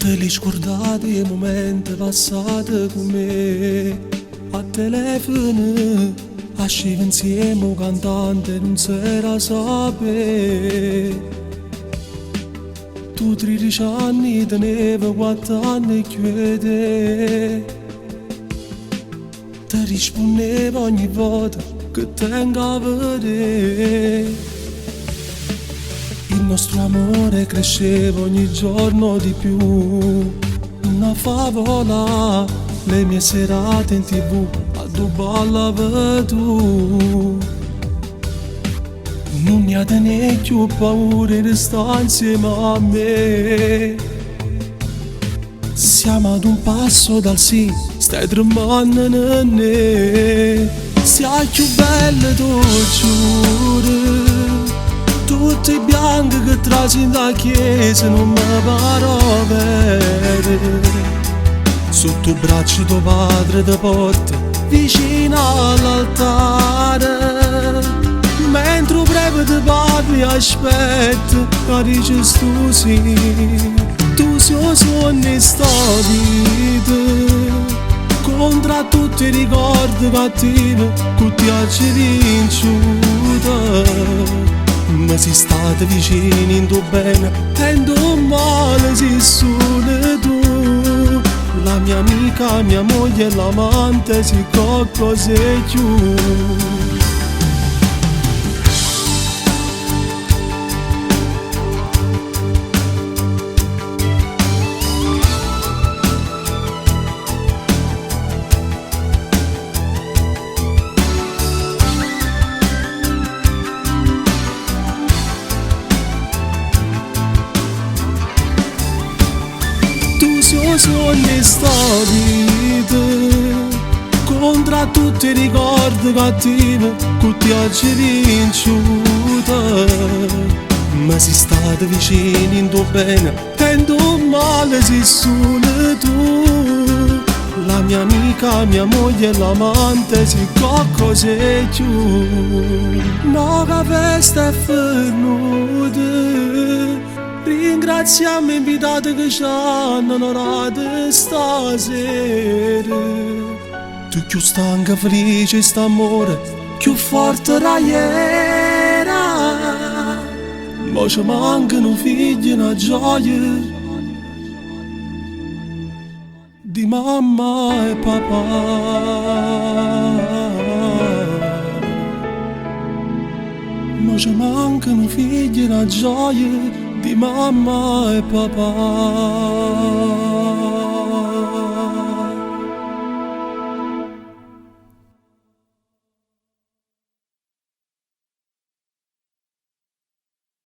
Te li scordate i momenti passati con me a telefono, ascivo insieme un cantante non si era sapere. Tu 13 anni tenevo 4 anni chiede. Ti rispondevo ogni volta che tengo a vedere. Il nostro amore cresceva ogni giorno di più, una favola, le mie serate in TV a duballa tu. Non ne ha più paura di stare insieme a me. Siamo ad un passo dal sì, stai tremando in me. Sei più bella tu giuro, tutti i bianchi che trasi da chiesa non mi paro vedere. Sotto il braccio tuo padre ti porta vicino all'altare, mentre un breve ti parli aspetta che dici tu sì. Tu sei sogni sta vita contro tutti i ricordi cattivi che ti ha vinciuta. Ma si state vicini in tuo bene e in tuo male si solo tu. La mia amica, mia moglie, l'amante si qualcosa più. Sogni sta vita contro tutti i ricordi cattivi che ti ha vinciuta. Ma si state vicini in tuo bene e in tuo male si solo tu. La mia amica, mia moglie, l'amante si qualcosa più. No che festa è venuta, ringraziamo invitati che ci hanno onorato stasera. Tu più stanca, felice, st'amore, più forte da ieri. Ma ci mancano figli, una gioia di mamma e papà. Ma ci mancano figli, una gioia di mamma e papà.